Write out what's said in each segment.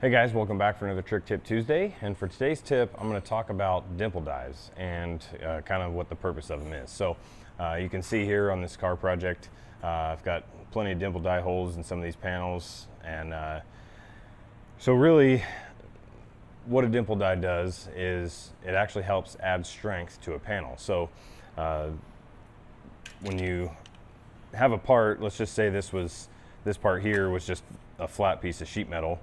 Hey guys, welcome back for another Trick Tip Tuesday. And for today's tip, I'm going to talk about dimple dies and kind of what the purpose of them is. So you can see here on this car project, I've got plenty of dimple die holes in some of these panels. And so really what a dimple die does is it actually helps add strength to a panel. So when you have a part, let's just say this part here was just a flat piece of sheet metal.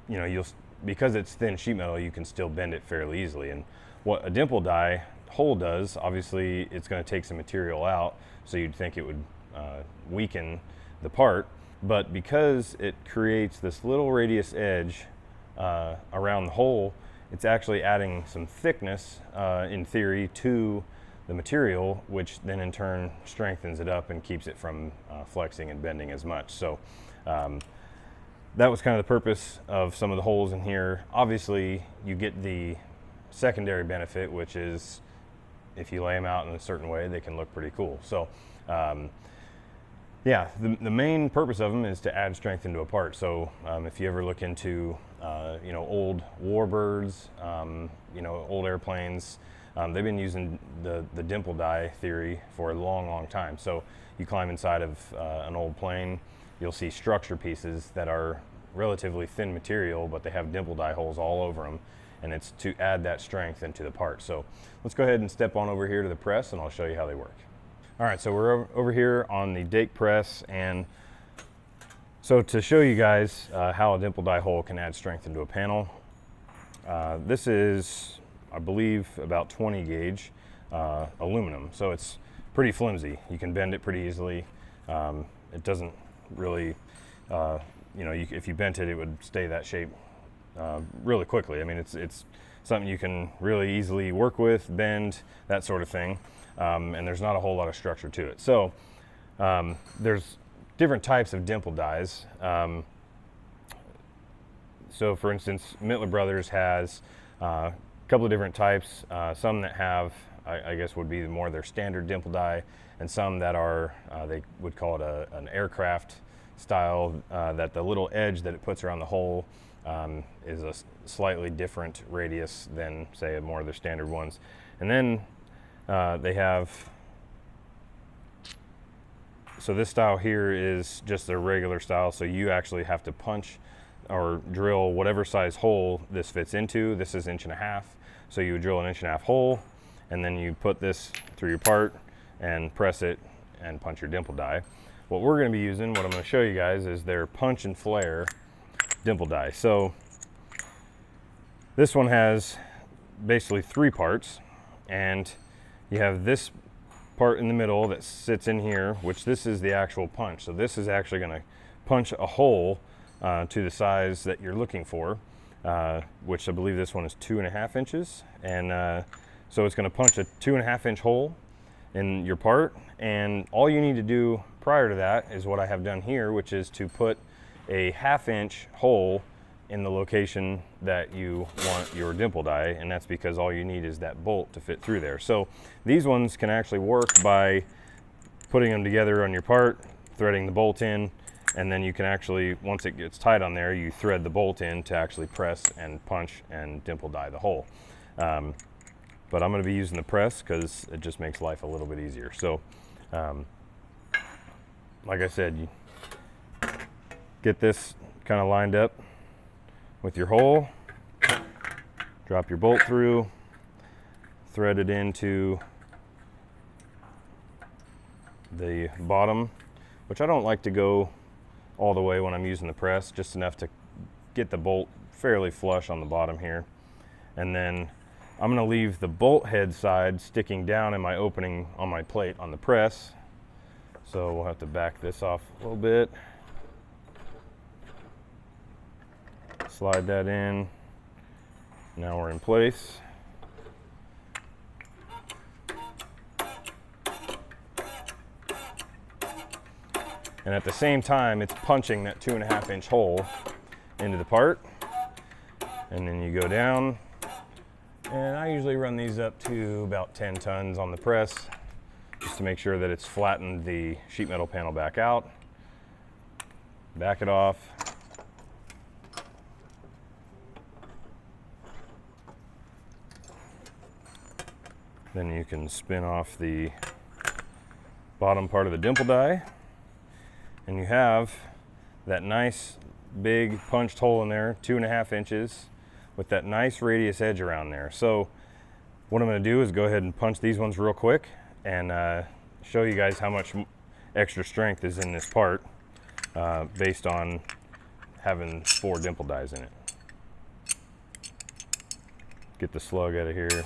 You know, because it's thin sheet metal, you can still bend it fairly easily. And what a dimple die hole does, obviously it's going to take some material out, so you'd think it would weaken the part, but because it creates this little radius edge around the hole, it's actually adding some thickness in theory to the material, which then in turn strengthens it up and keeps it from flexing and bending as much. So that was kind of the purpose of some of the holes in here. Obviously, you get the secondary benefit, which is if you lay them out in a certain way, they can look pretty cool. So yeah, the main purpose of them is to add strength into a part. So if you ever look into you know, old warbirds, you know, old airplanes, they've been using the dimple die theory for a long time. So you climb inside of an old plane, you'll see structure pieces that are relatively thin material, but they have dimple die holes all over them, and it's to add that strength into the part. So let's go ahead and step on over here to the press and I'll show you how they work. All right, so we're over here on the Dake press, and so to show you guys how a dimple die hole can add strength into a panel, this is, I believe, about 20 gauge aluminum, so it's pretty flimsy. You can bend it pretty easily. It doesn't really, you know, if you bent it, it would stay that shape really quickly. I mean, it's something you can really easily work with, bend, that sort of thing, and there's not a whole lot of structure to it. So there's different types of dimple dies. So for instance, Mittler Brothers has a couple of different types, some that have, I guess would be more their standard dimple die, and some that are, they would call it an aircraft style, that the little edge that it puts around the hole is a slightly different radius than, say, more of their standard ones. And then they have, so this style here is just a regular style, so you actually have to punch or drill whatever size hole this fits into. This is 1.5 inches, so you would drill an 1.5 inch hole, and then you put this through your part and press it and punch your dimple die. What we're going to be using, what I'm going to show you guys, is their punch and flare dimple die. So this one has basically 3 parts, and you have this part in the middle that sits in here, which this is the actual punch. So this is actually going to punch a hole to the size that you're looking for, which I believe this one is 2.5 inches. And so it's going to punch a 2.5 inch hole in your part, and all you need to do prior to that is what I have done here, which is to put a 1/2 inch hole in the location that you want your dimple die, and that's because all you need is that bolt to fit through there. So these ones can actually work by putting them together on your part, threading the bolt in, and then you can actually, once it gets tight on there, you thread the bolt in to actually press and punch and dimple die the hole. But I'm going to be using the press because it just makes life a little bit easier. So like I said, you get this kind of lined up with your hole, drop your bolt through, thread it into the bottom, which I don't like to go all the way when I'm using the press, just enough to get the bolt fairly flush on the bottom here. And then I'm going to leave the bolt head side sticking down in my opening on my plate on the press. So we'll have to back this off a little bit. Slide that in. Now we're in place. And at the same time, it's punching that 2.5 inch hole into the part. And then you go down. And I usually run these up to about 10 tons on the press, just to make sure that it's flattened the sheet metal panel back out. Back it off. Then you can spin off the bottom part of the dimple die, and you have that nice big punched hole in there, 2.5 inches, with that nice radius edge around there. So what I'm going to do is go ahead and punch these ones real quick and show you guys how much extra strength is in this part based on having 4 dimple dies in it. Get the slug out of here.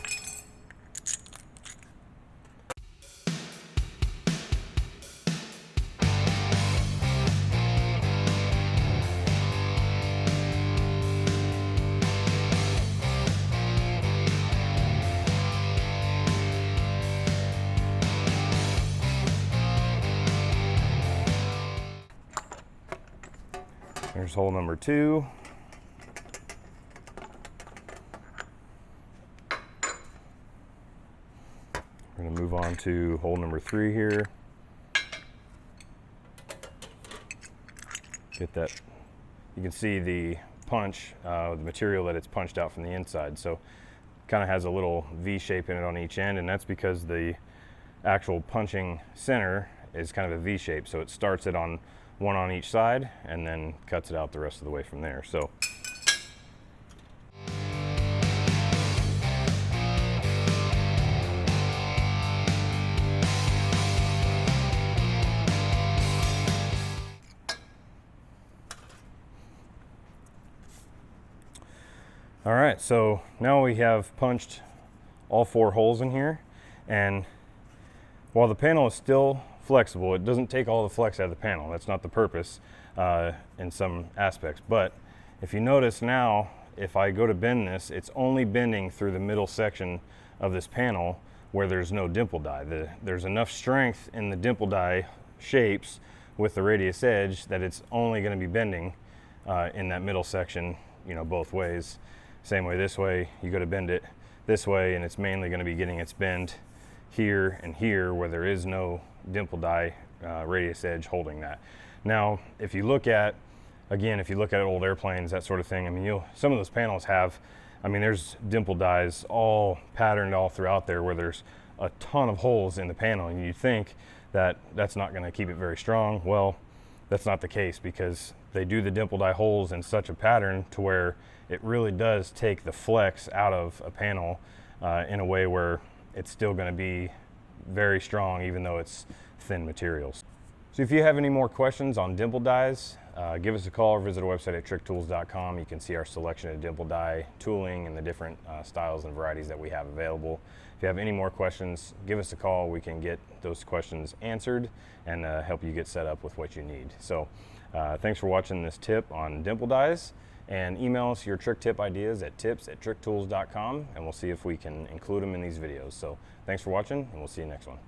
There's hole number 2. We're going to move on to hole number 3 here. Get that. You can see the punch, the material that it's punched out from the inside. So kind of has a little V shape in it on each end, and that's because the actual punching center is kind of a V shape. So it starts it on one on each side and then cuts it out the rest of the way from there. So all right, so now we have punched all 4 holes in here, and while the panel is still flexible, it doesn't take all the flex out of the panel. That's not the purpose in some aspects. But if you notice now, if I go to bend this, it's only bending through the middle section of this panel where there's no dimple die. There's enough strength in the dimple die shapes with the radius edge that it's only going to be bending in that middle section, you know, both ways. Same way this way, you go to bend it this way, and it's mainly going to be getting its bend here and here where there is no dimple die radius edge holding that. Now, if you look at, again, if you look at old airplanes, that sort of thing, I mean, some of those panels have, I mean, there's dimple dies all patterned all throughout there where there's a ton of holes in the panel, and you think that that's not going to keep it very strong. Well, that's not the case, because they do the dimple die holes in such a pattern to where it really does take the flex out of a panel in a way where it's still going to be very strong even though it's thin materials. So if you have any more questions on dimple dies, give us a call or visit our website at Trick-Tools.com. You can see our selection of dimple die tooling and the different styles and varieties that we have available. If you have any more questions, give us a call. We can get those questions answered and help you get set up with what you need. So thanks for watching this tip on dimple dies, and email us your trick tip ideas at tips@Trick-Tools.com, and we'll see if we can include them in these videos. So thanks for watching, and we'll see you next one.